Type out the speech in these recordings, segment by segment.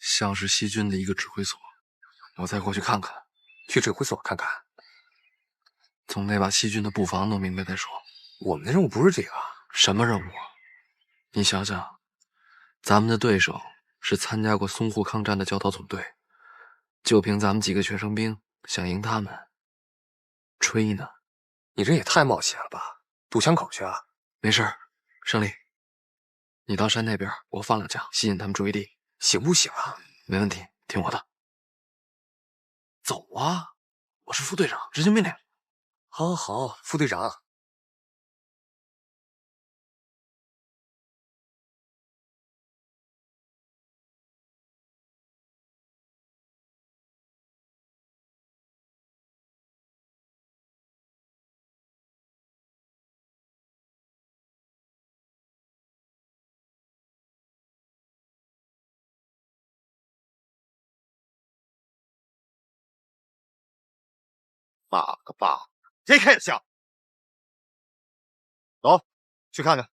像是西军的一个指挥所，我再过去看看。去指挥所看看，总得把西军的布防弄明白再说。我们的任务不是这个。什么任务啊？你想想，咱们的对手是参加过淞沪抗战的教导总队，就凭咱们几个学生兵，想赢他们，吹呢？你这也太冒险了吧！堵枪口去啊！没事，胜利，你到山那边，我放2枪，吸引他们注意力，行不行啊？没问题，听我的。走啊！我是副队长，执行命令。好，好，副队长。妈个巴！谁开的枪？走，去看看。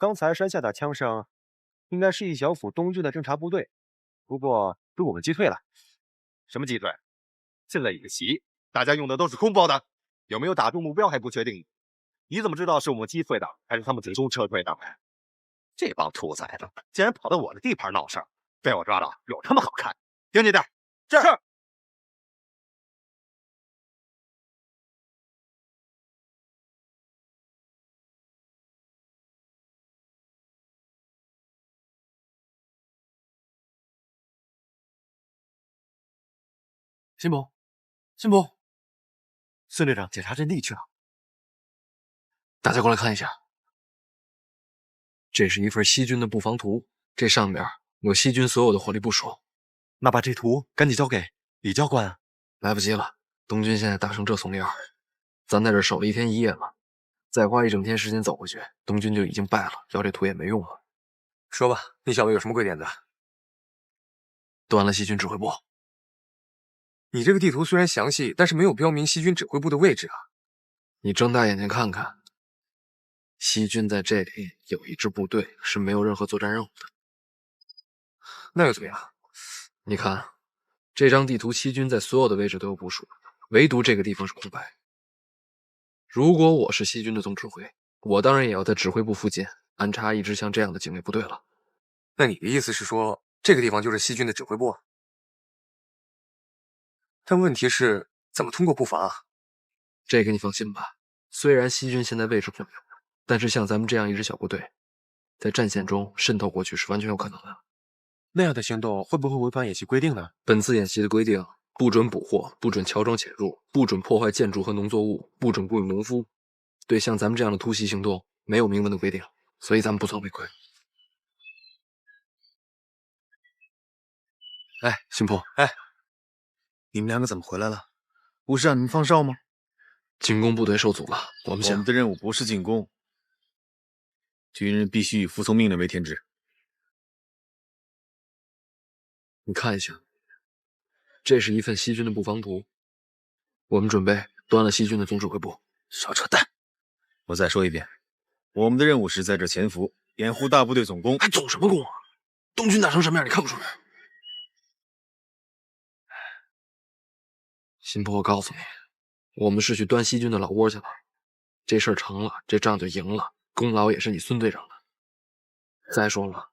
刚才山下的枪声，应该是一小府东军的侦察部队，不过被我们击退了。什么击退？现在一个袭，大家用的都是空包弹，有没有打中目标还不确定。你怎么知道是我们击退的，还是他们主动撤退的？这帮兔崽子竟然跑到我的地盘闹事，被我抓到，有他妈好看！盯紧点，是。辛普，辛普，孙队长检查阵地去了。大家过来看一下，这是一份西军的布防图，这上面有西军所有的火力部署。那把这图赶紧交给李教官啊！来不及了，东军现在打成这怂样，咱在这守了1天1夜了，再花1整天时间走回去，东军就已经败了，要这图也没用了。说吧，你小子有什么鬼点子？断了西军指挥部。你这个地图虽然详细，但是没有标明西军指挥部的位置啊。你睁大眼睛看看，西军在这里有一支部队是没有任何作战任务的。那又怎么样？你看，这张地图西军在所有的位置都有部署，唯独这个地方是空白。如果我是西军的总指挥，我当然也要在指挥部附近安插一支像这样的警卫部队了。那你的意思是说，这个地方就是西军的指挥部？但问题是，怎么通过布防啊？这个你放心吧，虽然西军现在位置混淆，但是像咱们这样一支小部队，在战线中渗透过去是完全有可能的。那样的行动会不会违反演习规定呢？本次演习的规定，不准捕获，不准乔装潜入，不准破坏建筑和农作物，不准雇佣农夫。对像咱们这样的突袭行动，没有明文的规定，所以咱们不算违规。哎，辛普，哎，你们2个怎么回来了？不是让你们放哨吗？进攻部队受阻了，我们的任务不是进攻，军人必须以服从命令为天职。你看一下，这是一份西军的布防图，我们准备端了西军的总指挥部。少扯淡！我再说一遍，我们的任务是在这潜伏，掩护大部队总攻。还总什么攻啊？东军打成什么样，你看不出来？辛普，我告诉你，我们是去端西军的老窝去了。这事儿成了，这仗就赢了，功劳也是你孙队长的。再说了，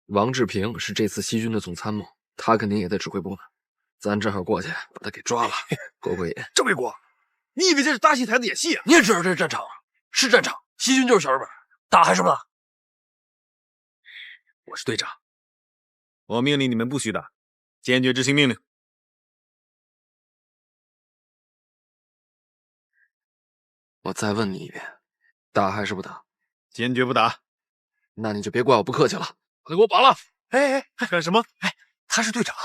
王志平是这次西军的总参谋，他肯定也在指挥部呢。咱正好过去把他给抓了，过过瘾。郑卫国，你以为这是大戏台子演戏啊？你也知道这是战场啊，是战场，西军就是小日本，打还是不打？我是队长，我命令你们不许打，坚决执行命令。我再问你一遍，打还是不打？坚决不打。那你就别怪我不客气了，把他给我绑了！哎，干什么？他是队长。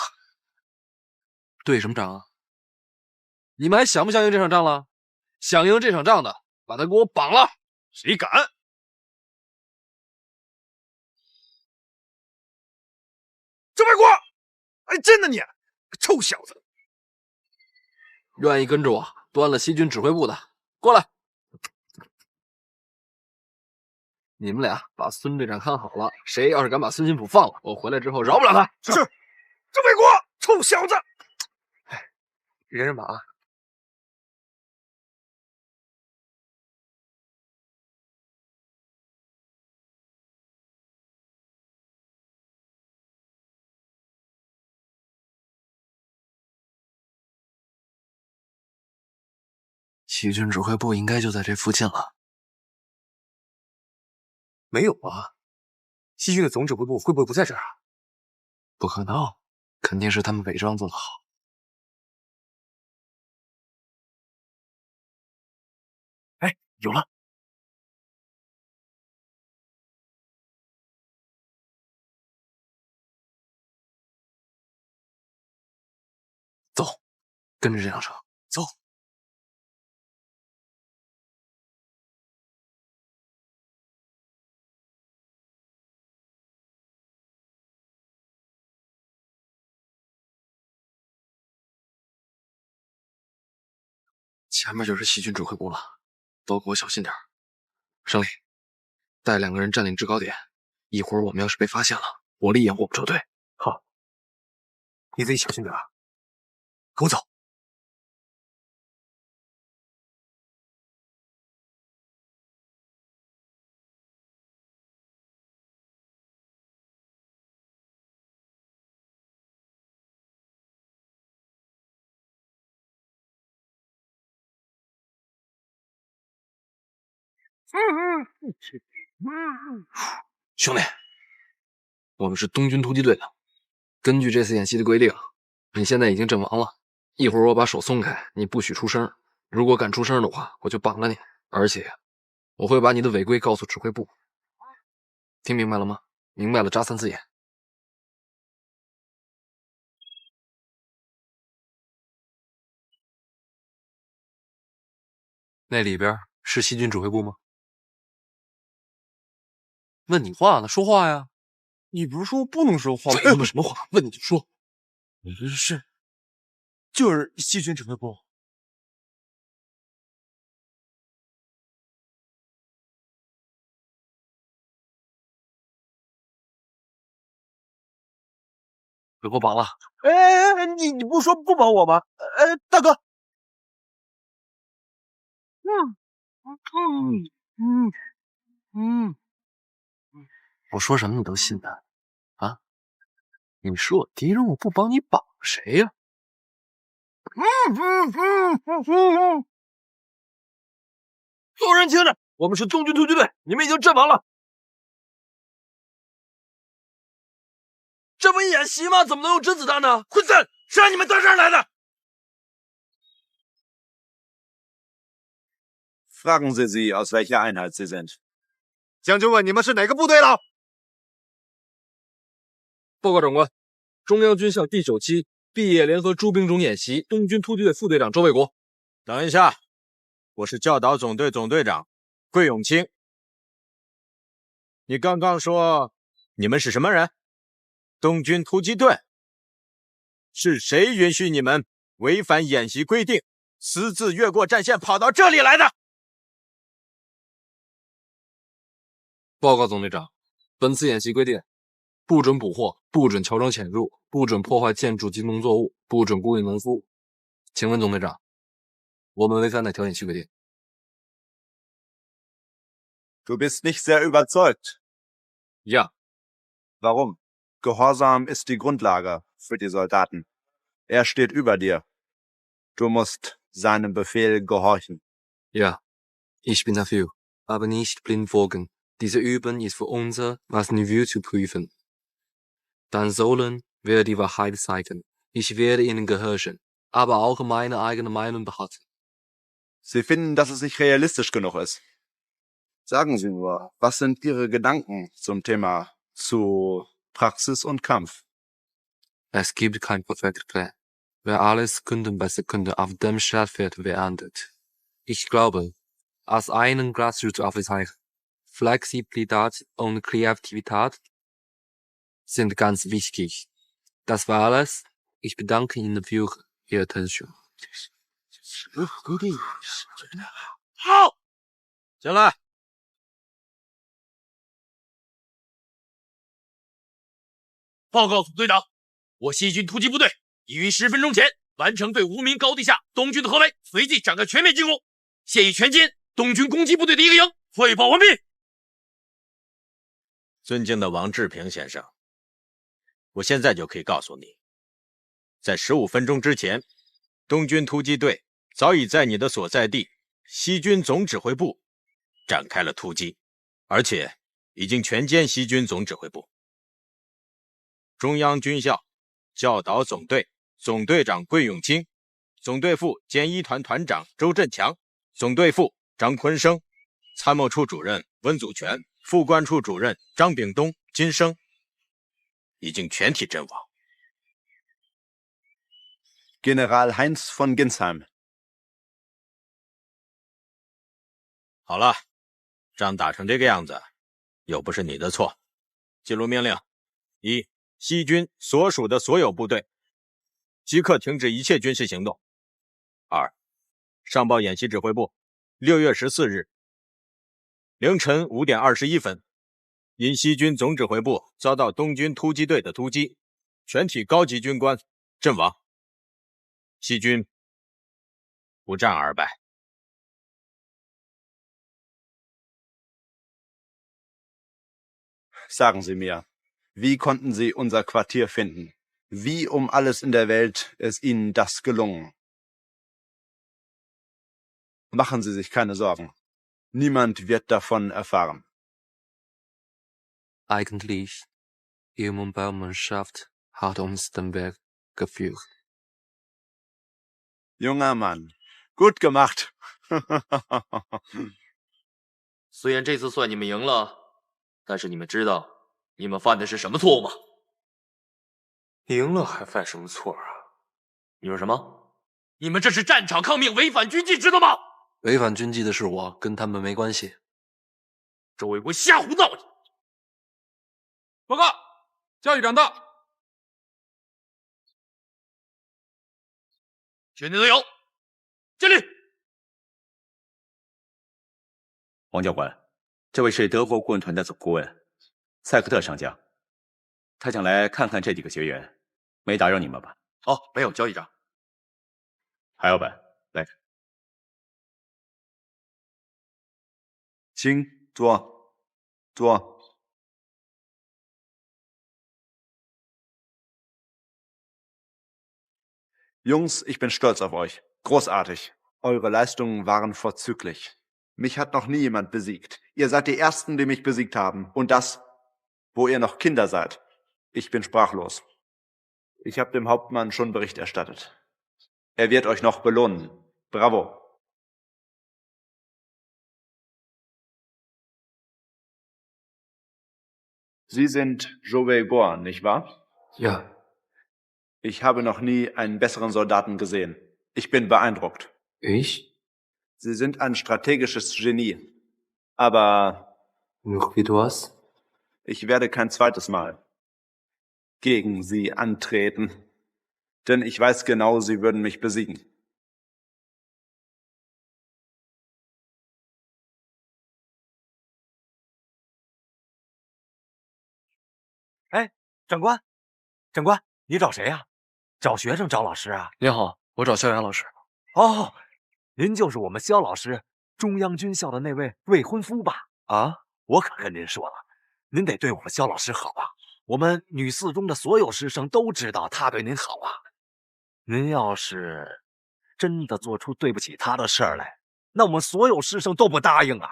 对什么仗啊？你们还想不想赢这场仗了？想赢这场仗的，把他给我绑了！谁敢？郑卫国，哎，真的你，臭小子！愿意跟着我端了西军指挥部的，过来！你们俩把孙队长看好了，谁要是敢把孙新甫放了，我回来之后饶不了他。是，郑卫国，臭小子！哎，人马。西军指挥部应该就在这附近了。没有啊，西军的总指挥部会不会不在这儿啊？不可能，肯定是他们伪装做得好。哎，有了！走，跟着这辆车走。前面就是西军指挥部了，都给我小心点。胜利，带2个人占领制高点，一会儿我们要是被发现了，火力掩护我们车队。好，你自己小心点啊，跟我走。兄弟，我们是东军突击队的。根据这次演习的规定，你现在已经阵亡了。一会儿我把手松开，你不许出声。如果敢出声的话，我就绑了你。而且，我会把你的违规告诉指挥部。听明白了吗？明白了，扎3次眼。那里边是西军指挥部吗？问你话呢，说话呀！你不是说不能说话吗？废他妈什么话？问你就说。是，就是西军指挥部。给我绑了！哎，你不是说不绑我吗？大哥。我说什么你都信的啊？你是我敌人，我不帮你绑谁呀？所有人听着，我们是东军突击队，你们已经阵亡了。这不演习吗？怎么能用真子弹呢？混蛋！谁让你们到这儿来的？ Fragen Sie sie, aus welcher Einheit Sie sind. 将军问你们是哪个部队的？报告长官，中央军校第9期毕业联合诸兵种演习，东军突击队副队长周卫国。等一下，我是教导总队总队长桂永清。你刚刚说你们是什么人？东军突击队。是谁允许你们违反演习规定，私自越过战线跑到这里来的？报告总队长，本次演习规定，不准捕获，不准乔装潜入，不准破坏建筑及农作物，不准孤立农夫。请问总队长，我们违反哪条演习规定？ Du bist nicht sehr überzeugt. Ja. Warum? Gehorsam ist die Grundlage für die Soldaten. Er steht über dir. Du musst seinem Befehl gehorchen. Ja, ich bin dafür. Aber nicht blind folgen. Diese Übung ist für unser Niveau zu prüfen. Dann sollen wir die Wahrheit zeigen. Ich werde ihnen gehorchen, aber auch meine eigene Meinung behalten. Sie finden, dass es nicht realistisch genug ist. Sagen Sie nur, was sind Ihre Gedanken zum Thema zu Praxis und Kampf? Es gibt kein perfektes Plan. Wer alles besser könnte auf dem Schlachtfeld beendet. Ich glaube, als einen Grassroots-Officer, Flexibilität und Kreativität sind ganz wichtig. Das war alles. Ich bedanke Ihnen für Ihre Attention. 好，行了。报告总队长，我西军突击部队已于10分钟前完成对无名高地下东军的合围，随即展开全面进攻，现已全歼东军攻击部队的一个营，汇报完毕。尊敬的王志平先生，我现在就可以告诉你，在15分钟之前，东军突击队早已在你的所在地西军总指挥部展开了突击，而且已经全歼西军总指挥部。中央军校教导总队总队长桂永清，总队副兼一团团长周振强，总队副张坤生，参谋处主任温祖全，副官处主任张炳东、金生，已经全体阵亡。General Heinz von Ginsheim. 好了，仗打成这个样子，又不是你的错。记录命令：一、西军所属的所有部队即刻停止一切军事行动。二、上报演习指挥部，6月14日凌晨5点21分，因西军总指挥部遭到东军突击队的突击，全体高级军官阵亡，西军不战而败。Sagen Sie mir, wie konnten Sie unser Quartier finden? Wie um alles in der Welt ist Ihnen das gelungen? Machen Sie sich keine Sorgen. Niemand wird davon erfahren. Eigentlich, Ihre Mobilmannschaft hat uns den Weg geführt. Junger Mann, gut gemacht. 虽然这次算你们赢了，但是你们知道你们犯的是什么错误吗？赢了还犯什么错啊？你说什么？你们这是战场抗命，违反军纪，知道吗？违反军纪的是我，跟他们没关系。周卫国瞎胡闹！报告，教育长到。全体都有，敬礼。王教官，这位是德国顾问团的总顾问塞克特上将，他想来看看这几个学员，没打扰你们吧？哦，没有，交易长。海老板，来。请坐，坐。Jungs, ich bin stolz auf euch. Großartig. Eure Leistungen waren vorzüglich. Mich hat noch nie jemand besiegt. Ihr seid die Ersten, die mich besiegt haben. Und das, wo ihr noch Kinder seid. Ich bin sprachlos. Ich habe dem Hauptmann schon Bericht erstattet. Er wird euch noch belohnen. Bravo. Sie sind Joe Bohr, nicht wahr? Ja. Ich habe noch nie einen besseren Soldaten gesehen. Ich bin beeindruckt. Ich? Sie sind ein strategisches Genie. Aber Noch wie du hast? ich werde kein zweites Mal gegen Sie antreten. Denn ich weiß genau, Sie würden mich besiegen. Hey, 长官，长官，你找谁呀？找学生找老师啊？您好，我找校园老师。哦，您就是我们肖老师中央军校的那位未婚夫吧？啊，我可跟您说了，您得对我们肖老师好啊。我们女四中的所有师生都知道他对您好啊。您要是真的做出对不起他的事儿来，那我们所有师生都不答应啊。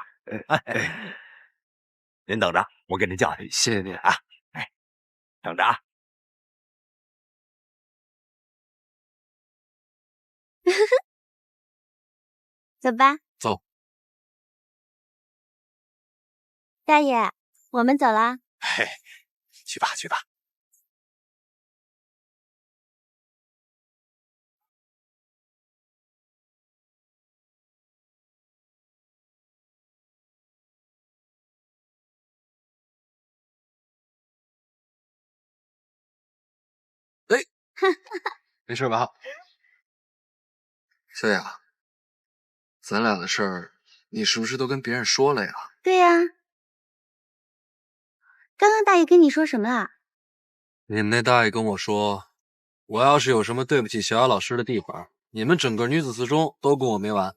您等着，我给您叫去。谢谢您啊。等着啊。走吧。走。大爷，我们走啦。嘿，去吧去吧。没事吧？小雅，咱俩的事儿，你是不是都跟别人说了呀？对呀。刚刚大爷跟你说什么啦？你们那大爷跟我说，我要是有什么对不起小雅老师的地方，你们整个女子四中都跟我没完。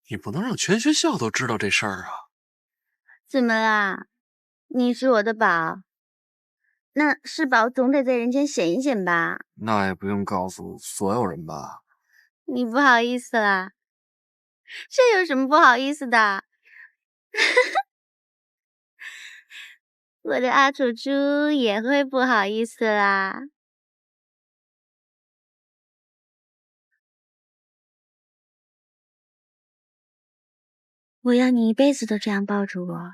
你不能让全学校都知道这事儿啊！怎么啦？你是我的宝，那是宝总得在人前显一显吧？那也不用告诉所有人吧？你不好意思啦？这有什么不好意思的？我的阿楚猪也会不好意思啦。我要你一辈子都这样抱着我。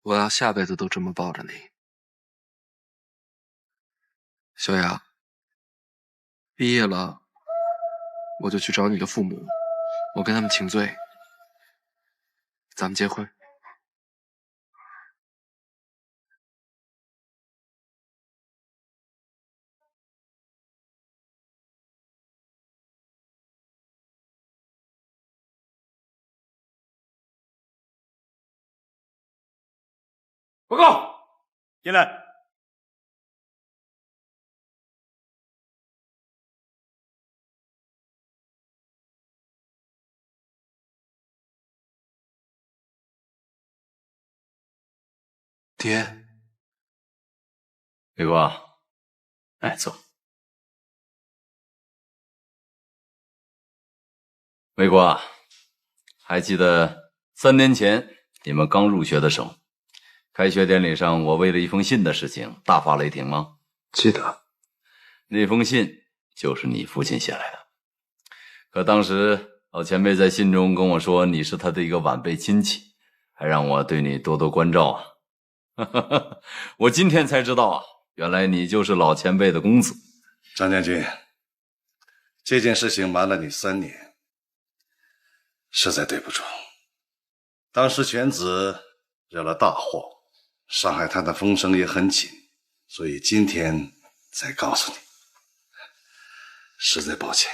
我要下辈子都这么抱着你。小雅，毕业了，我就去找你的父母，我跟他们请罪，咱们结婚。报告，进来。爹，伟国，哎，坐。伟国，还记得3年前你们刚入学的时候，开学典礼上我为了一封信的事情大发雷霆吗？记得。那封信就是你父亲写来的。可当时老前辈在信中跟我说你是他的一个晚辈亲戚，还让我对你多多关照啊。我今天才知道啊，原来你就是老前辈的公子。张将军，这件事情瞒了你3年，实在对不住。当时犬子惹了大祸，上海滩的风声也很紧，所以今天才告诉你，实在抱歉。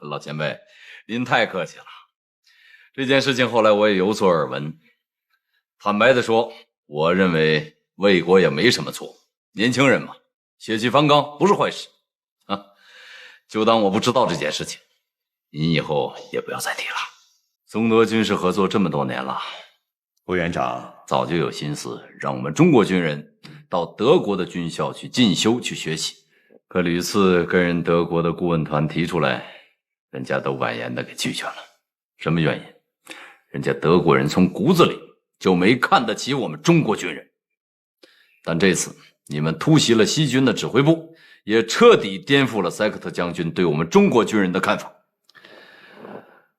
老前辈，您太客气了。这件事情后来我也有所耳闻。坦白的说，我认为魏国也没什么错，年轻人嘛，血气方刚不是坏事啊。就当我不知道这件事情，您以后也不要再提了。中德军事合作这么多年了，胡园长早就有心思让我们中国军人到德国的军校去进修去学习，可屡次跟人德国的顾问团提出来，人家都婉言的给拒绝了。什么原因？人家德国人从骨子里就没看得起我们中国军人。但这次你们突袭了西军的指挥部，也彻底颠覆了塞克特将军对我们中国军人的看法。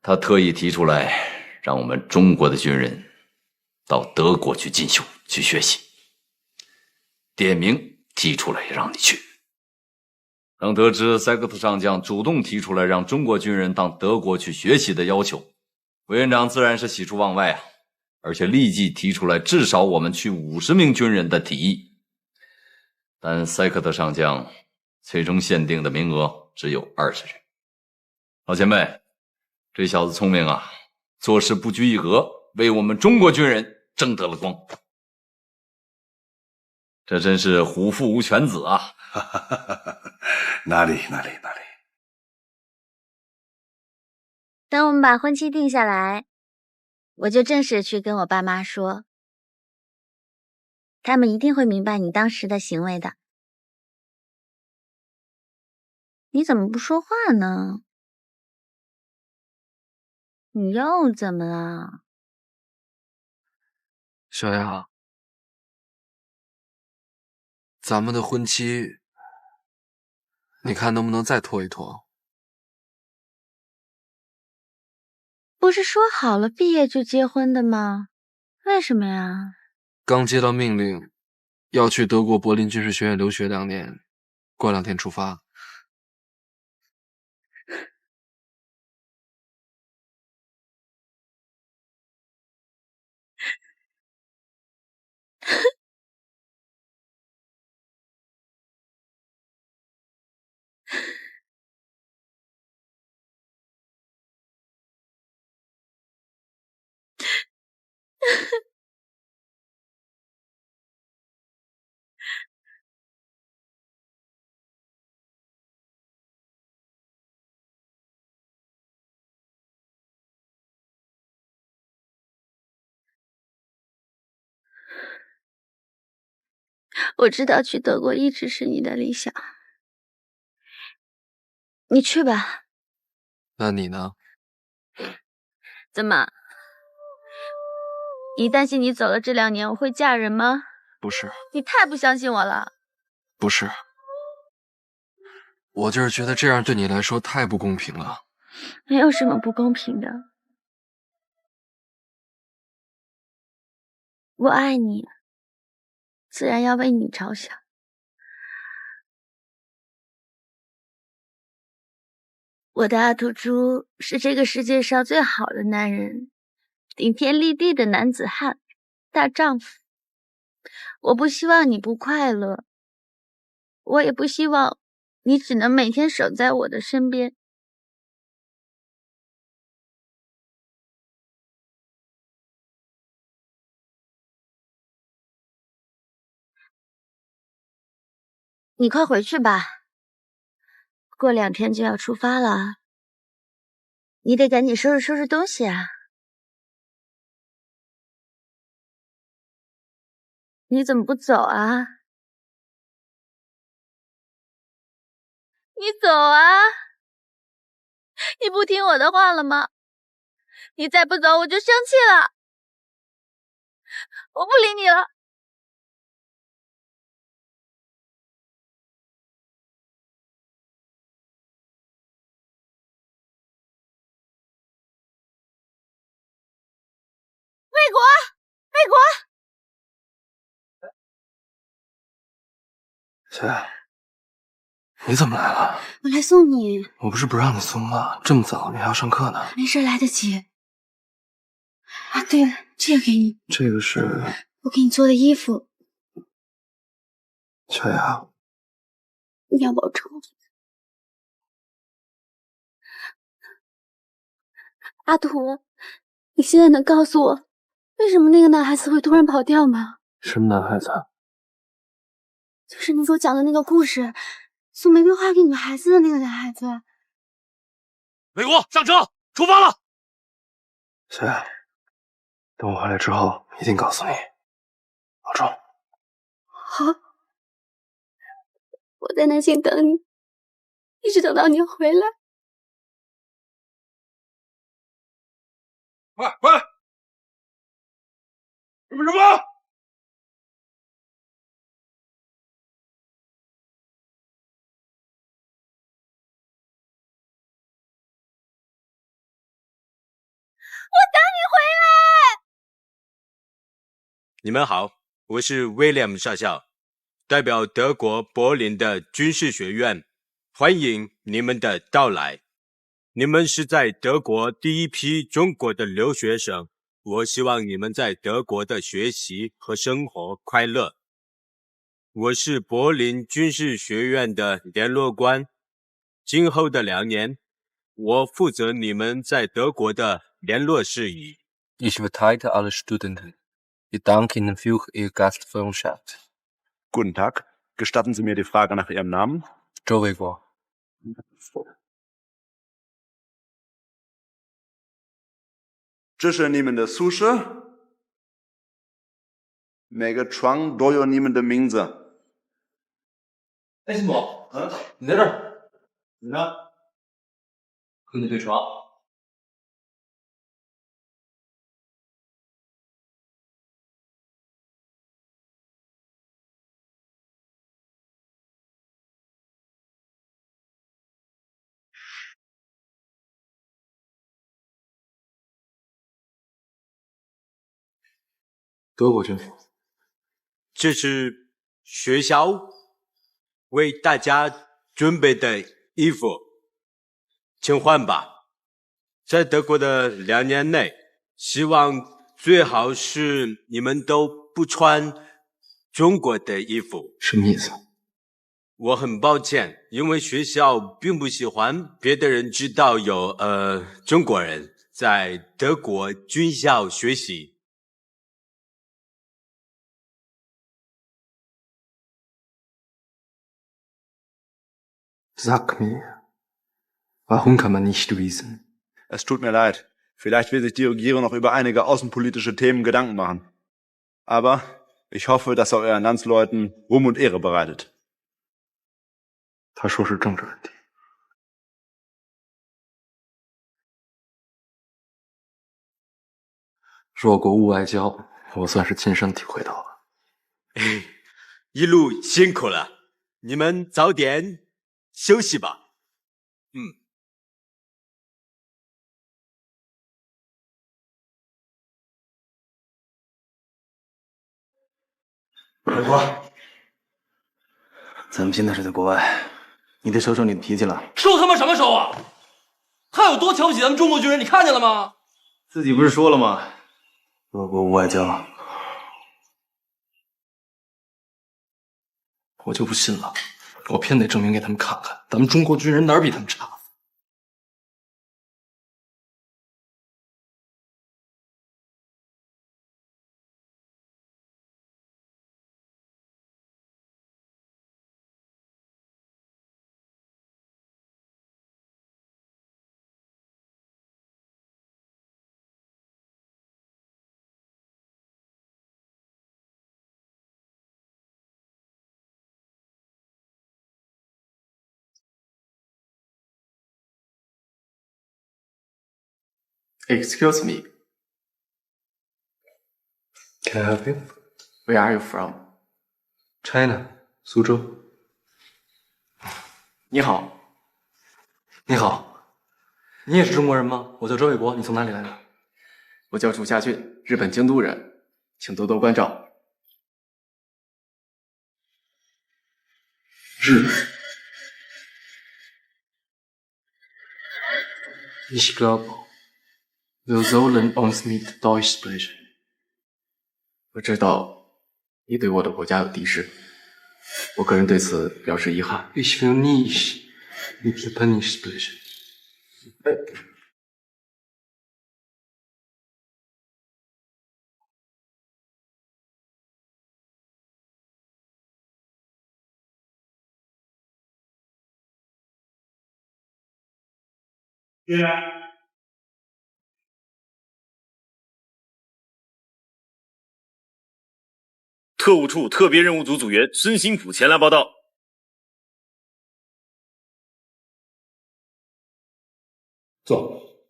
他特意提出来让我们中国的军人到德国去进修去学习，点名提出来让你去。当得知塞克特上将主动提出来让中国军人到德国去学习的要求，委员长自然是喜出望外啊，而且立即提出来至少我们去50名军人的提议。但塞克特上将最终限定的名额只有20人。老前辈，这小子聪明啊，做事不拘一格，为我们中国军人争得了光。这真是虎父无犬子啊！哪里，等我们把婚期定下来，我就正式去跟我爸妈说，他们一定会明白你当时的行为的。你怎么不说话呢？你又怎么了？小雅，咱们的婚期，你看能不能再拖一拖？不是说好了毕业就结婚的吗？为什么呀？刚接到命令，要去德国柏林军事学院留学2年，过2天出发。我知道去德国一直是你的理想，你去吧。那你呢？怎么？你担心你走了这2年我会嫁人吗？不是，你太不相信我了。不是，我就是觉得这样对你来说太不公平了。没有什么不公平的。我爱你，自然要为你着想。我的阿土猪是这个世界上最好的男人，顶天立地的男子汉，大丈夫。我不希望你不快乐，我也不希望你只能每天守在我的身边。你快回去吧，过2天就要出发了，你得赶紧收拾收拾东西啊。你怎么不走啊？你走啊！你不听我的话了吗？你再不走我就生气了，我不理你了。魏国，魏国！小雅，你怎么来了？我来送你。我不是不让你送吗？这么早你还要上课呢。没事，来得及。啊，对了，这个给你。这个是我给你做的衣服。小雅，你要保重。阿图，你现在能告诉我，为什么那个男孩子会突然跑掉吗？什么男孩子？就是你所讲的那个故事，送玫瑰花给女孩子的那个男孩子。美国，上车，出发了。小雅，等我回来之后，一定告诉你，保重。好，我在南京等你，一直等到你回来。快来！什么？我等你回来！你们好，我是 William 少校，代表德国柏林的军事学院，欢迎你们的到来。你们是在德国第一批中国的留学生，我希望你们在德国的学习和生活快乐。我是柏林军事学院的联络官，今后的2年，我负责你们在德国的联络事宜。Ich verteile alle Studenten. Ich danke Ihnen für Ihre Gastfreundschaft. Guten Tag. Gestatten Sie mir die Frage nach Ihrem Namen? 周卫国。这是你们的宿舍？每个床都有你们的名字。哎，新宝，你在这儿？你呢？和你对床。德国军服，这是学校为大家准备的衣服，请换吧。在德国的2年内，希望最好是你们都不穿中国的衣服。什么意思？我很抱歉，因为学校并不喜欢别的人知道有中国人在德国军校学习。Sag mir, warum kann man nicht wissen? Es tut mir leid. Vielleicht will sich die Regierung noch über einige außenpolitische Themen Gedanken machen. Aber ich hoffe, dass er euren Landsleuten Ruhm und Ehre bereitet. 他说是政治问题。说国务外交，我算是亲身体会到了。一路辛苦了，你们早点休息吧。伟国，咱们现在是在国外，你得收收你的脾气了。收他妈什么收啊？他有多瞧不起咱们中国军人，你看见了吗？自己不是说了吗？德国无外交。我就不信了，我偏得证明给他们看看，咱们中国军人哪儿比他们差。Excuse me. Can I help you? Where are you from? China, 苏州。你好。你好，你也是中国人吗？我叫周卫国，你从哪里来的？我叫楚夏俊，日本京都人，请多多关照。日本。Ich glaube, wir sollen uns mit Deutsch sprechen. 我知道你对我的国家有敌视，我个人对此表示遗憾。Ich will nicht mit Japanisch sprechen. Yeah. 特务处特别任务组组员孙新普前来报道。坐。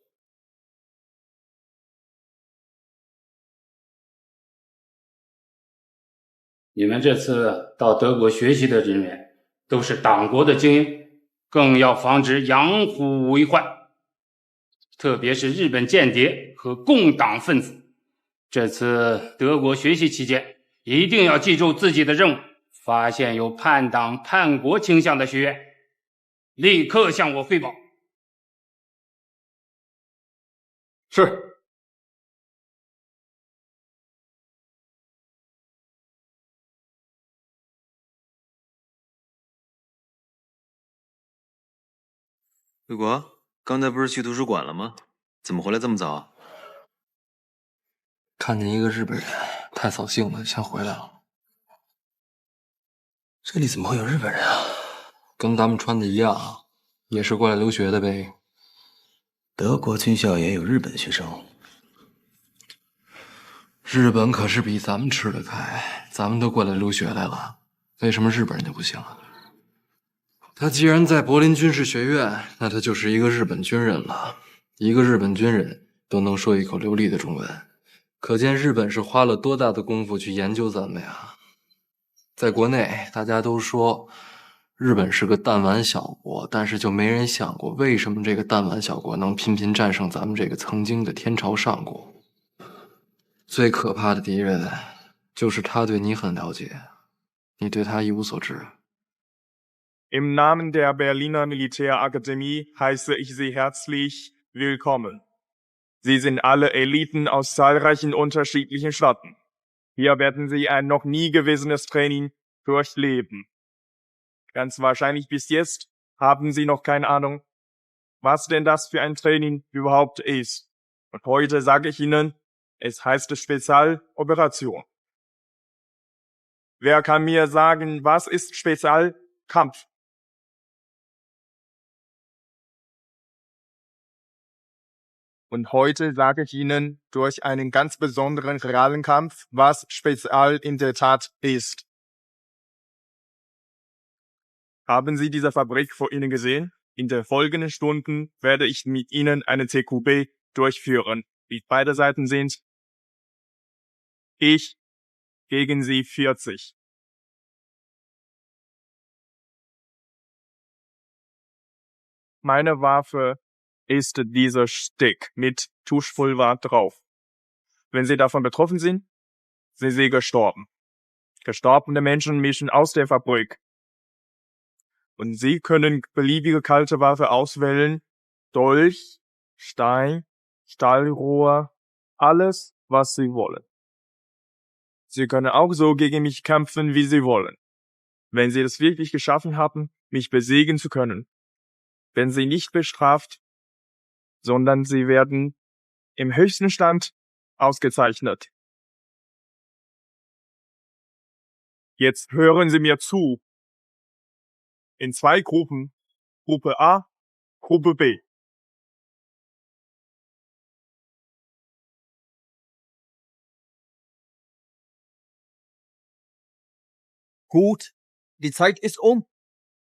你们这次到德国学习的人员都是党国的精英，更要防止养虎为患，特别是日本间谍和共党分子。这次德国学习期间，一定要记住自己的任务，发现有叛党叛国倾向的学员，立刻向我汇报。是。卫国，刚才不是去图书馆了吗？怎么回来这么早啊？看见一个日本人，太扫兴了，先回来了。这里怎么会有日本人啊？跟咱们穿的一样，也是过来留学的呗。德国军校也有日本学生。日本可是比咱们吃得开，咱们都过来留学来了，为什么日本人就不行啊？他既然在柏林军事学院，那他就是一个日本军人了。一个日本军人都能说一口流利的中文，可见日本是花了多大的功夫去研究咱们呀。在国内，大家都说日本是个弹丸小国，但是就没人想过为什么这个弹丸小国能频频战胜咱们这个曾经的天朝上国。最可怕的敌人就是他对你很了解，你对他一无所知。Im Namen der Berliner Militärakademie heiße ich Sie herzlich willkommen. Sie sind alle Eliten aus zahlreichen unterschiedlichen Staaten. Hier werden Sie ein noch nie gewesenes Training durchleben. Ganz wahrscheinlich bis jetzt haben Sie noch keine Ahnung, was denn das für ein Training überhaupt ist. Und heute sage ich Ihnen, es heißt Spezialoperation. Wer kann mir sagen, was ist Spezialkampf? Und heute sage ich Ihnen durch einen ganz besonderen realen Kampf, was Spezial in der Tat ist. Haben Sie diese Fabrik vor Ihnen gesehen? In den folgenden Stunden werde ich mit Ihnen eine CQB durchführen, wie beide Seiten sind. Ich gegen Sie 40. Meine Waffe ist dieser Stick mit Tuschpulver drauf. Wenn Sie davon betroffen sind Sie gestorben. Gestorbene Menschen mischen aus der Fabrik. Und Sie können beliebige kalte Waffe auswählen. Dolch, Stein, Stahlrohr, alles, was Sie wollen. Sie können auch so gegen mich kämpfen, wie Sie wollen. Wenn Sie es wirklich geschaffen haben, mich besiegen zu können, werden Sie nicht bestraft, sondern Sie werden im höchsten Stand ausgezeichnet. Jetzt hören Sie mir zu. In 2 Gruppen, Gruppe A, Gruppe B. Gut, die Zeit ist um.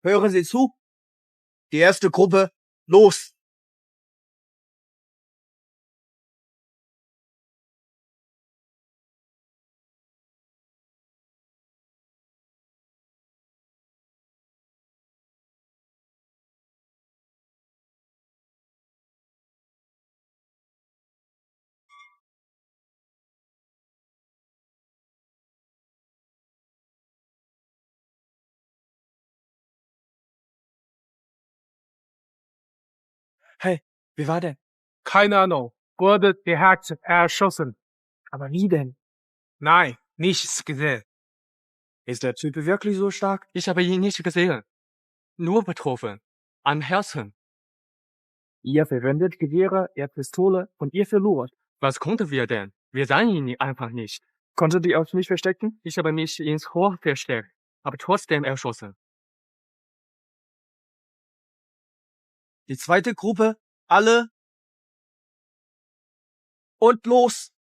Hören Sie zu. Die erste Gruppe, los! Hey, wie war denn? Keine Ahnung. Wurde direkt erschossen. Aber wie denn? Nein, nichts gesehen. Ist der Typ wirklich so stark? Ich habe ihn nicht gesehen. Nur betroffen. Am Herzen. Ihr verwendet Gewehre, ihr Pistole und ihr verloren. Was konnten wir denn? Wir sahen ihn einfach nicht. Konntet ihr euch nicht verstecken? Ich habe mich ins Rohr versteckt, aber trotzdem erschossen. Die zweite Gruppe, alle und los!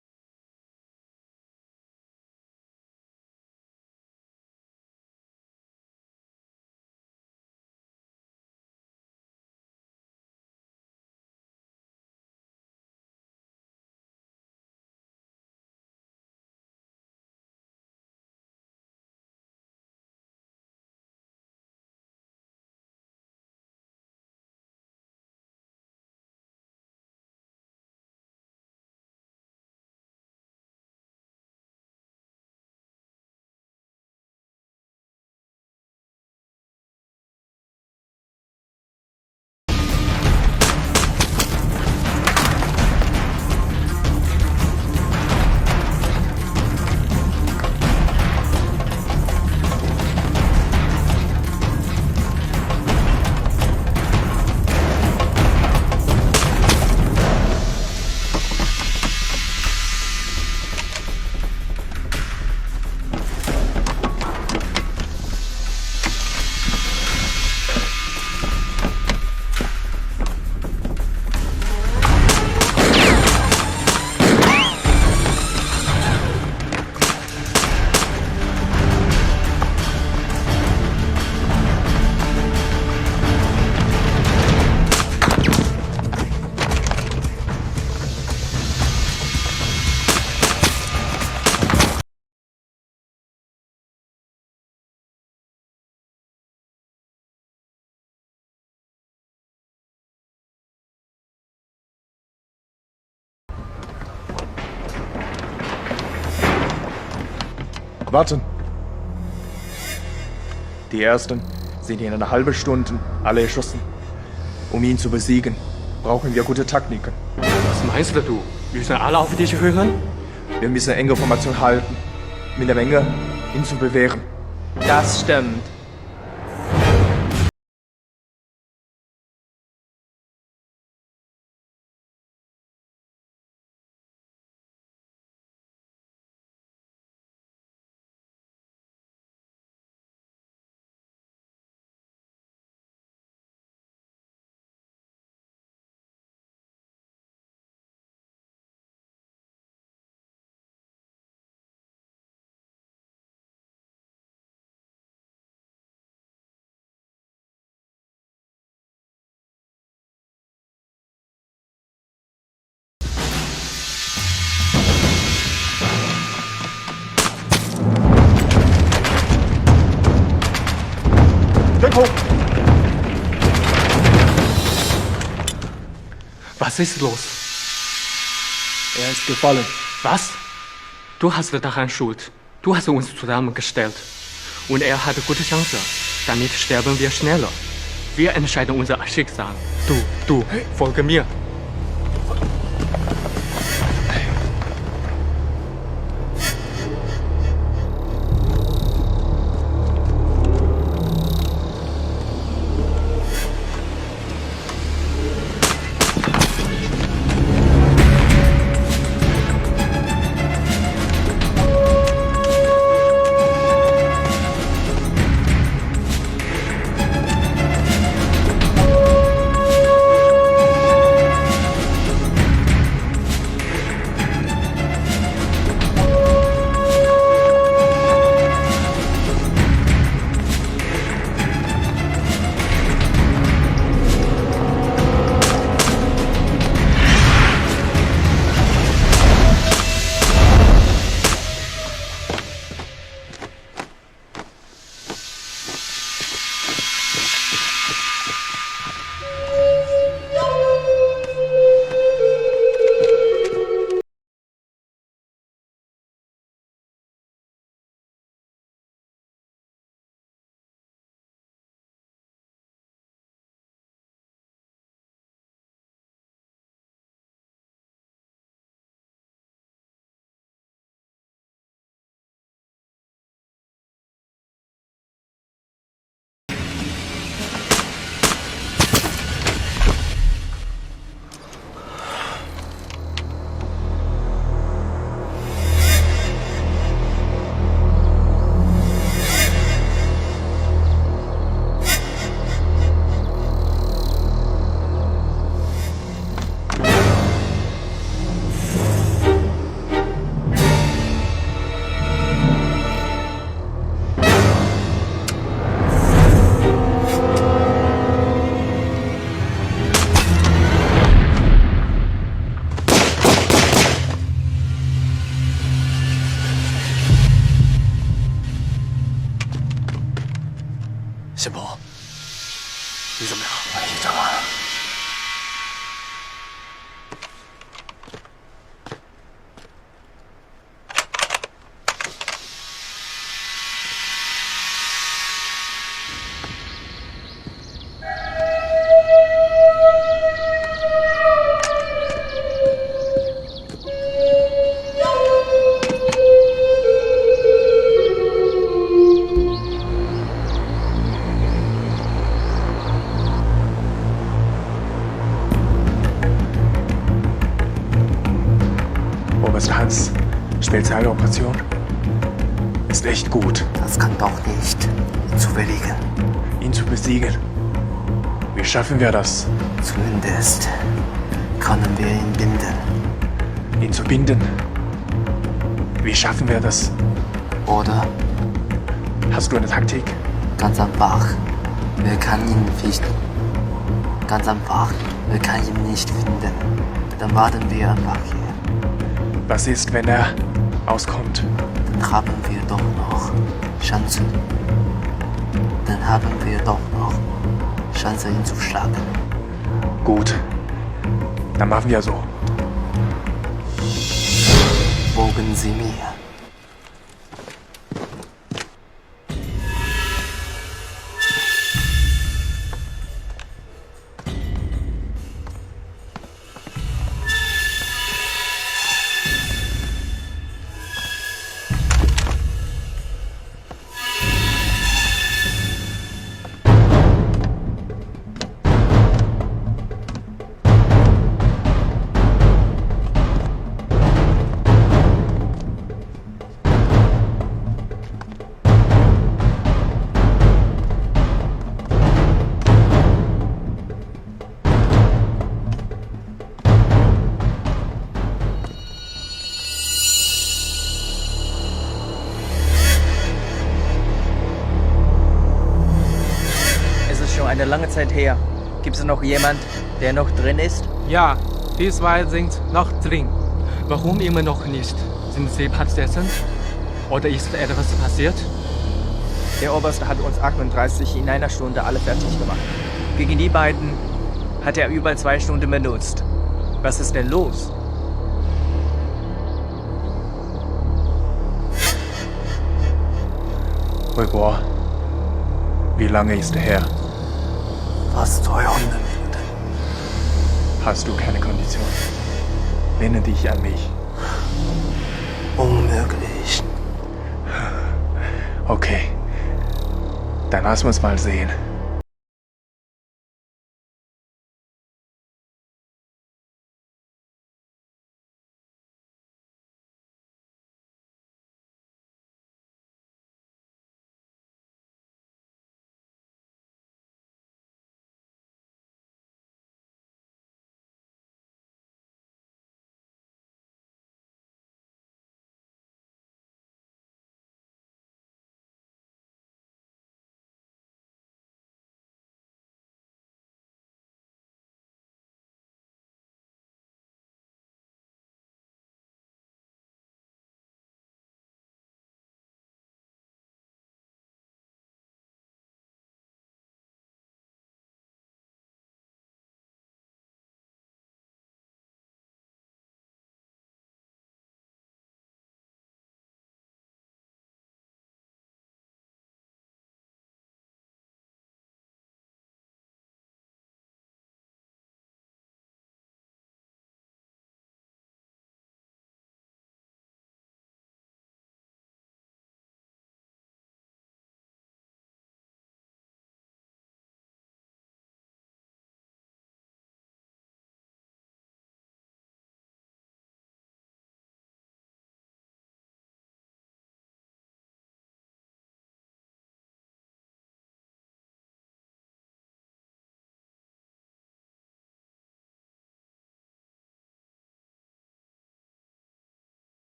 Warten. Die Ersten sind in einer halben Stunde alle erschossen. Um ihn zu besiegen, brauchen wir gute Taktiken. Was meinst du? Wir müssen alle auf dich hören? Wir müssen enge Formation halten, mit der Menge ihn zu bewähren. Das stimmt. Was ist los? Er ist gefallen. Was? Du hast daran Schuld. Du hast uns zusammengestellt. Und er hat gute Chancen. Damit sterben wir schneller. Wir entscheiden unser Schicksal. Du, folge mir.先宝，你怎么样？医生啊，Oberst Hans, Spezialoperation. Ist echt gut. Das kann doch nicht ihn zu bewegen. Ihn zu besiegen. Wie schaffen wir das? Zumindest können wir ihn binden. Ihn zu binden? Wie schaffen wir das? Oder? Hast du eine Taktik? Ganz einfach. Wir können ihn nicht. Ganz einfach. Wir können ihn nicht finden. Dann warten wir einfach hier. Was ist, wenn er auskommt? Dann haben wir doch noch Chancen. Dann haben wir doch noch Chance, ihn zu schlagen. Gut. Dann machen wir so. Folgen Sie mir. lange Zeit her. Gibt es noch jemand, der noch drin ist? Ja, die zwei sind noch drin. Warum immer noch nicht? Sind sie Patienten? Oder ist etwas passiert? Der Oberste hat uns 38 in einer Stunde alle fertig gemacht. Gegen die beiden hat er über 2 Stunden benutzt. Was ist denn los? Hugo, wie lange ist her? Fast 200 Minuten. Hast du keine Kondition? Wende dich an mich. Unmöglich. Okay, dann lass uns mal sehen.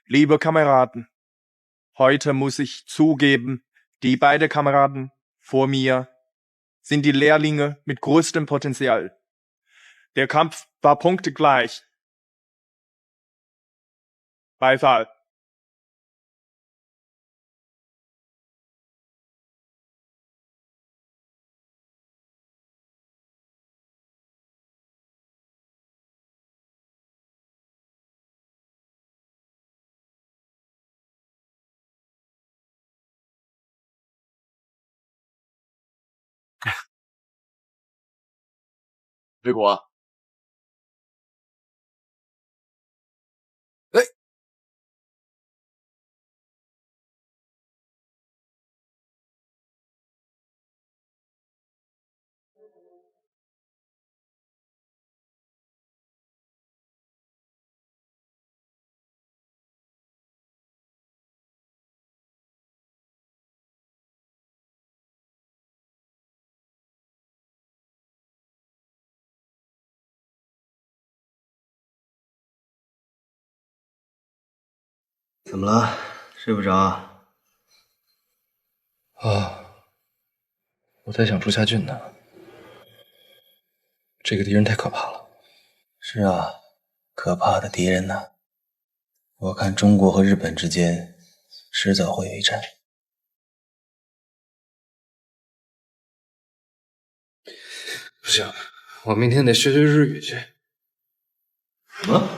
Liebe Kameraden, heute muss ich zugeben, die beiden Kameraden vor mir sind die Lehrlinge mit größtem Potenzial. Der Kampf war punktegleich. Beifall.瑞国，怎么了？睡不着？我在想朱家俊呢。这个敌人太可怕了。是啊，可怕的敌人呐！我看中国和日本之间迟早会有一战。不行，我明天得学日语去。什么？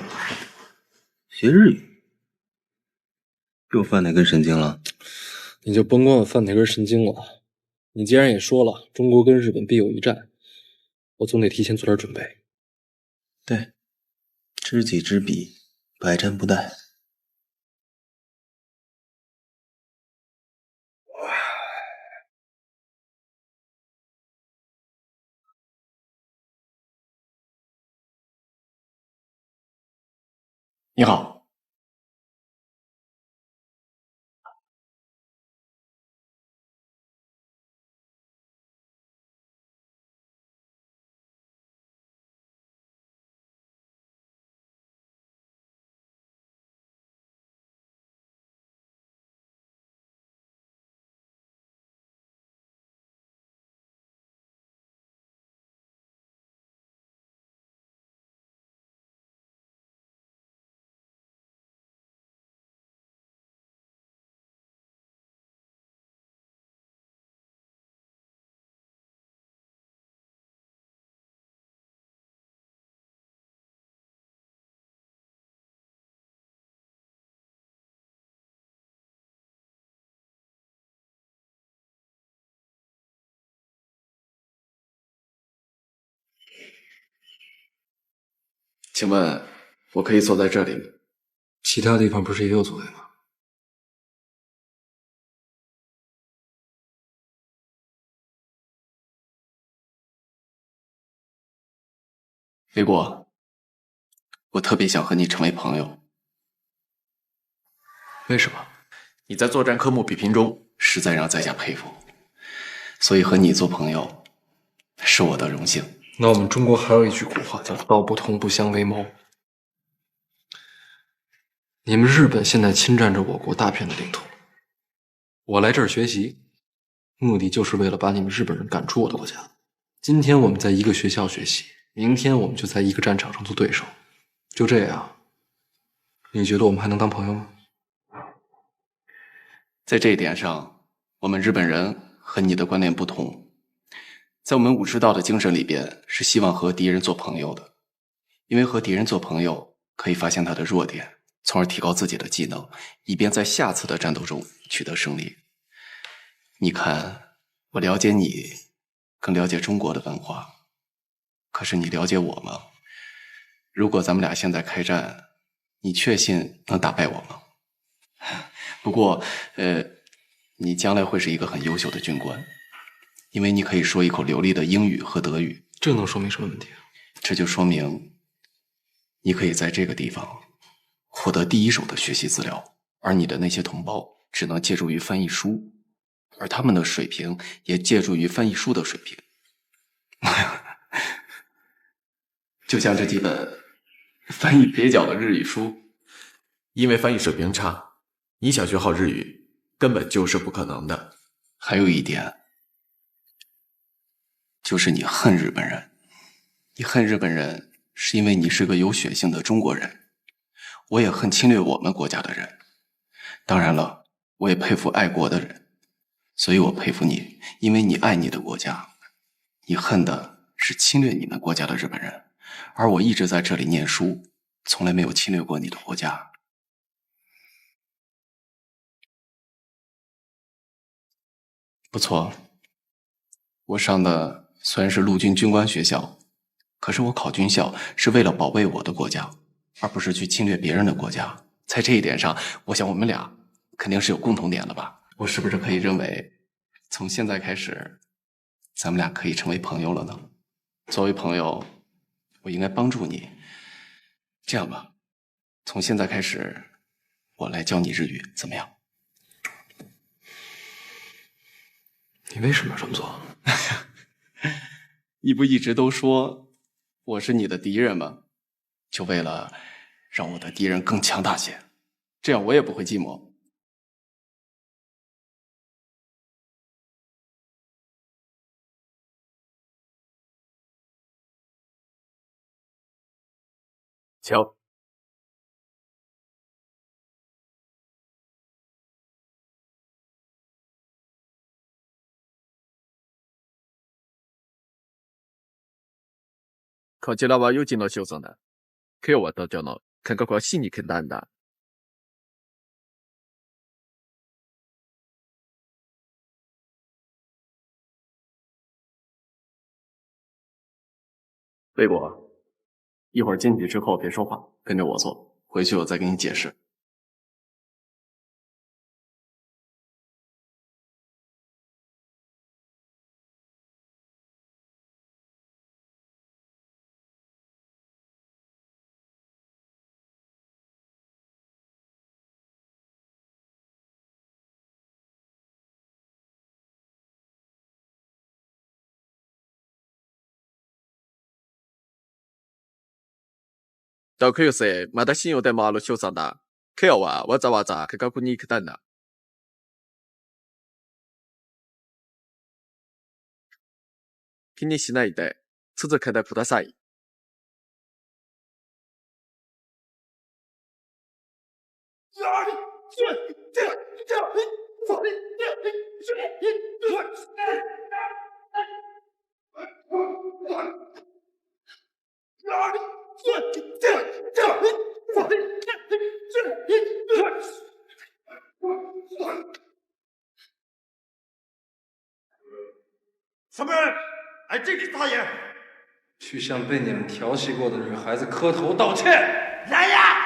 学日语？又犯哪根神经了？你就甭管我犯哪根神经了。你既然也说了中国跟日本必有一战，我总得提前做点准备。对，知己知彼，百战不殆。你好。请问，我可以坐在这里吗？其他地方不是也有座位吗？雷果，我特别想和你成为朋友。为什么？你在作战科目比拼中实在让在下佩服，所以和你做朋友是我的荣幸。那我们中国还有一句古话叫“道不同不相为谋”。你们日本现在侵占着我国大片的领土，我来这儿学习，目的就是为了把你们日本人赶出我的国家。今天我们在一个学校学习，明天我们就在一个战场上做对手。就这样，你觉得我们还能当朋友吗？在这一点上，我们日本人和你的观念不同。在我们武士道的精神里边，是希望和敌人做朋友的，因为和敌人做朋友可以发现他的弱点，从而提高自己的技能，以便在下次的战斗中取得胜利。你看，我了解你，更了解中国的文化，可是你了解我吗？如果咱们俩现在开战，你确信能打败我吗？不过，你将来会是一个很优秀的军官，因为你可以说一口流利的英语和德语。这能说明什么问题啊？这就说明，你可以在这个地方获得第一手的学习资料，而你的那些同胞只能借助于翻译书，而他们的水平也借助于翻译书的水平。就像这几本翻译蹩脚的日语书，因为翻译水平差，你想学好日语根本就是不可能的。还有一点，就是你恨日本人。你恨日本人是因为你是个有血性的中国人，我也恨侵略我们国家的人。当然了，我也佩服爱国的人，所以我佩服你，因为你爱你的国家。你恨的是侵略你们国家的日本人，而我一直在这里念书，从来没有侵略过你的国家。不错，我上的虽然是陆军军官学校，可是我考军校是为了保卫我的国家，而不是去侵略别人的国家。在这一点上，我想我们俩肯定是有共同点的吧？我是不是可以认为，从现在开始，咱们俩可以成为朋友了呢？作为朋友，我应该帮助你。这样吧，从现在开始，我来教你日语，怎么样？你为什么要这么做？你不一直都说我是你的敌人吗？就为了让我的敌人更强大些，这样我也不会寂寞。瞧，こちらは有機の少佐だ。今日は東京の感覚をしに来たんだ。魏国，一会儿进去之后别说话，跟着我做，回去我再给你解释。同級生、まだ信用でもある少佐だ。今日はわざわざ価格に来たんだ。気にしないで続けてください。什么人来这里撒野？去向被你们调戏过的女孩子磕头道歉。来呀！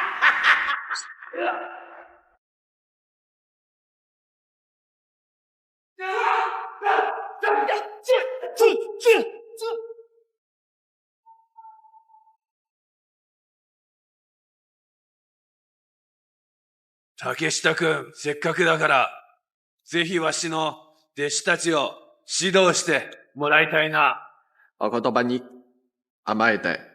竹下くん、せっかくだから、ぜひわしの弟子たちを指導してもらいたいな。言葉に甘えて。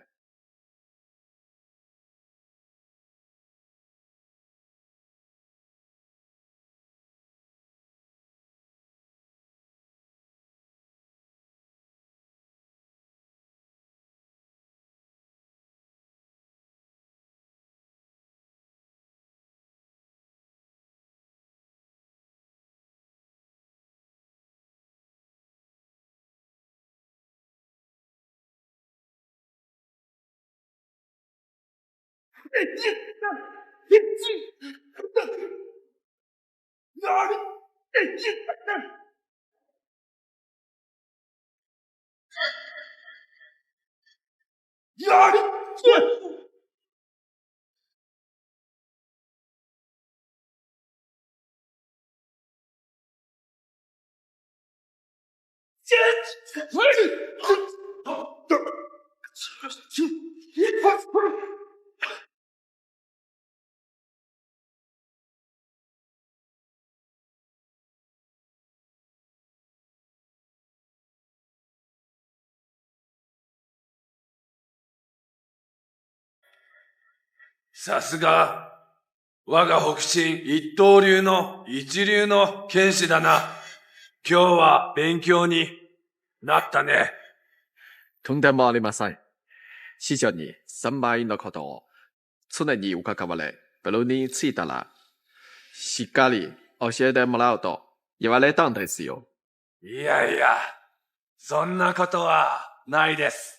さすが、我が北進一刀流の一流の剣士だな。今日は勉強になったね。とんでもありません。師匠に3枚のことを常に伺われ、ブルについたら、しっかり教えてもらうと言われたんですよ。いやいや、そんなことはないです。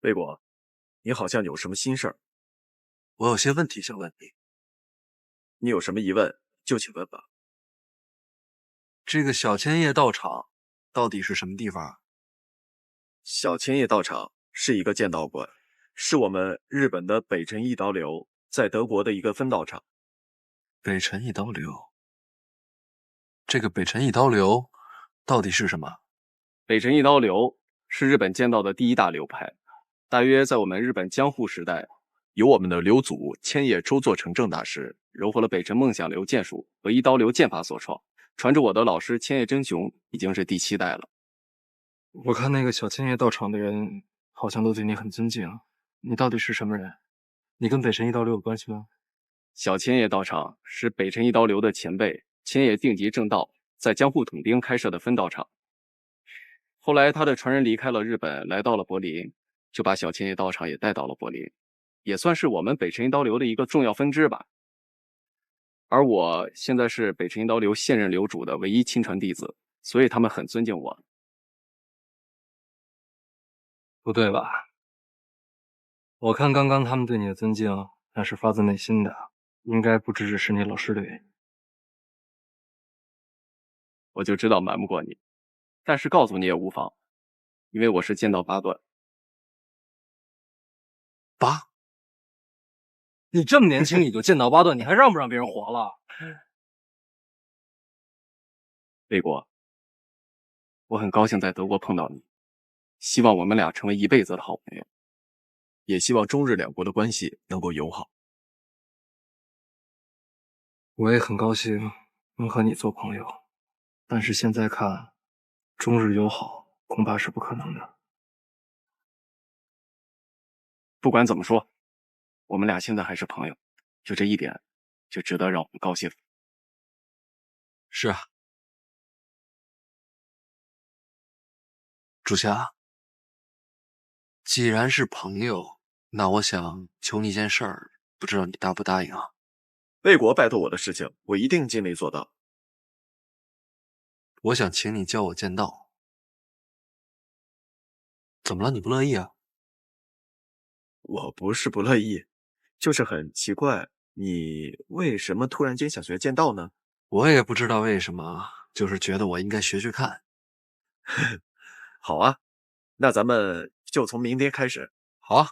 魏国，你好像有什么心事儿。我有些问题想问你。你有什么疑问就请问吧。这个小千叶道场到底是什么地方？小千叶道场是一个剑道馆，是我们日本的北辰一刀流在德国的一个分道场。北辰一刀流，这个北辰一刀流到底是什么？北辰一刀流是日本剑道的第一大流派，大约在我们日本江户时代，由我们的流祖千叶周作成正大师糅合了北辰梦想流剑术和一刀流剑法所创，传着我的老师千叶真雄已经是第7代了。我看那个小千叶道场的人好像都对你很尊敬，你到底是什么人？你跟北辰一刀流有关系吗？小千叶道场是北辰一刀流的前辈千叶定吉正道在江户统町开设的分道场。后来他的传人离开了日本，来到了柏林，就把小千叶道场也带到了柏林，也算是我们北辰一刀流的一个重要分支吧。而我现在是北辰一刀流现任流主的唯一亲传弟子，所以他们很尊敬我。不对吧？我看刚刚他们对你的尊敬，那是发自内心的，应该不只是你老师的原因。我就知道瞒不过你，但是告诉你也无妨，因为我是剑道8段。8？你这么年轻你就剑道8段，你还让不让别人活了？魏国，我很高兴在德国碰到你，希望我们俩成为一辈子的好朋友，也希望中日两国的关系能够友好。我也很高兴能和你做朋友，但是现在看，中日友好恐怕是不可能的。不管怎么说，我们俩现在还是朋友，就这一点，就值得让我们高兴。是啊，主侠，既然是朋友，那我想求你一件事儿，不知道你答不答应啊？魏国拜托我的事情，我一定尽力做到。我想请你教我剑道。怎么了？你不乐意啊？我不是不乐意，就是很奇怪，你为什么突然间想学剑道呢？我也不知道为什么，就是觉得我应该学学看。好啊，那咱们就从明天开始。好啊。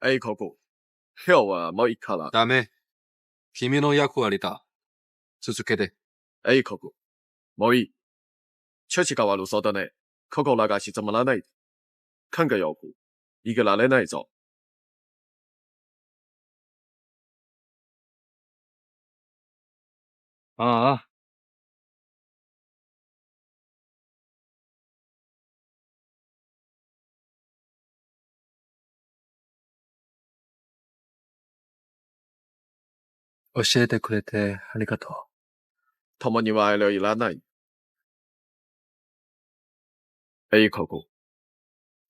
A 考古、今日はもういいから。ダメ。君の役割だ。続けて。A 考古、もういい。처치가悪そうだね。ここらが静まらない。看个よく。逃げられないぞ。ああ。教えてくれてありがとう。共には愛いらない。A 考古、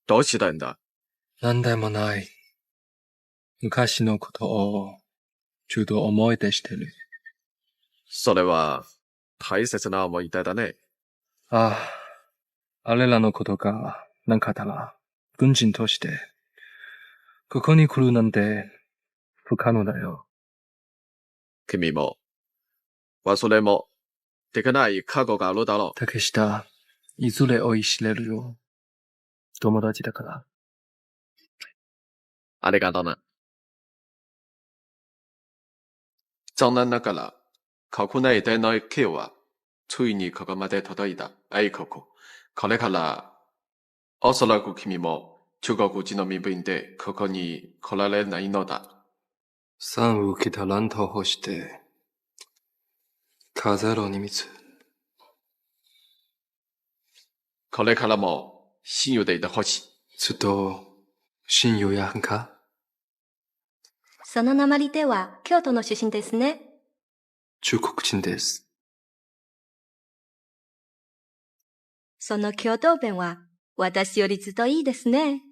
どうしたんだ？なんでもない。昔のことをちょっと思い出してる。それは大切な思い出だね。ああ、あれらのことがなかったら、軍人として、ここに来るなんて不可能だよ。君も、忘れも、できない覚悟があるだろう。竹下、いずれ追い知れるよ。友達だから。ありがとな。残念ながら、考古内での今日は、ついにここまで届いた。A考古。これから、おそらく君も中国人の身分でここに来られないのだ。山雨来た乱闘をして、風路に水。これからも親友でいてほしい。ずっと親友やんか？その訛りでは京都の出身ですね。中国人です。その京都弁は私よりずっといいですね。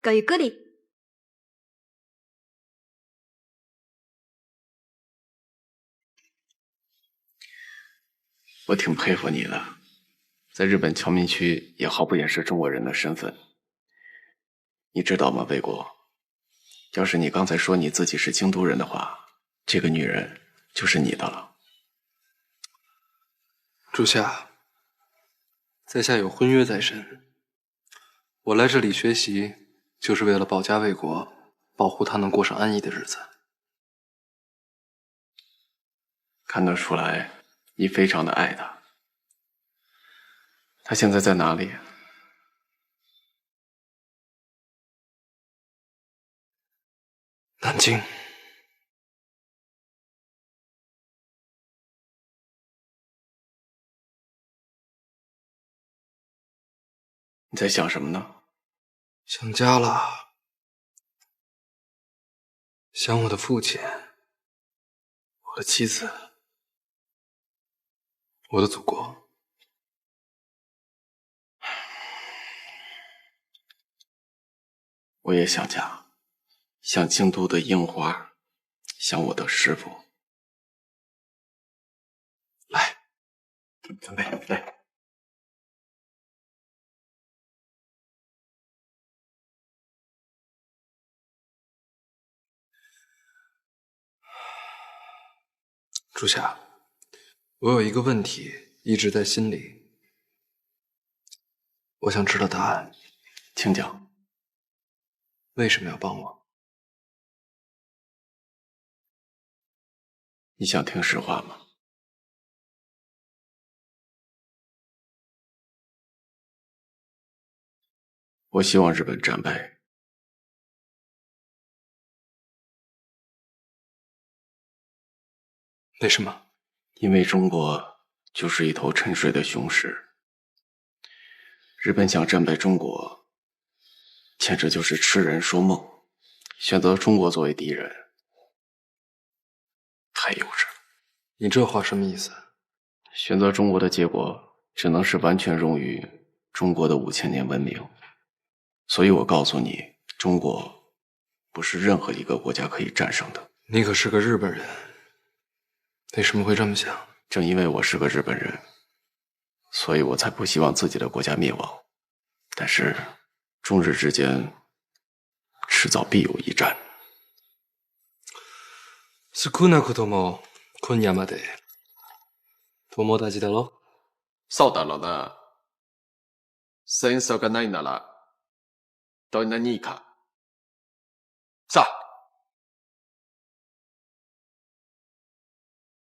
ごゆっくり。我挺佩服你的，在日本侨民区也毫不掩饰中国人的身份。你知道吗，魏国？要是你刚才说你自己是京都人的话，这个女人就是你的了。主下，在下有婚约在身，我来这里学习，就是为了保家卫国，保护他能过上安逸的日子。看得出来，你非常的爱他。他现在在哪里？南京。你在想什么呢？想家了，想我的父亲，我的妻子，我的祖国。我也想家，像京都的樱花，像我的师傅。来，准备，来。主下，我有一个问题一直在心里，我想知道答案。请讲。为什么要帮我？你想听实话吗？我希望日本战败。为什么？因为中国就是一头沉睡的雄狮。日本想战败中国，简直就是痴人说梦。选择中国作为敌人，太太幼稚了。你这话什么意思？选择中国的结果，只能是完全忠于中国的5000年文明。所以我告诉你，中国不是任何一个国家可以战胜的。你可是个日本人，为什么会这么想？正因为我是个日本人，所以我才不希望自己的国家灭亡。但是，中日之间迟早必有一战。少なくとも今夜まで友達だろ？そうだろうな。戦争がないならどんなにいいか。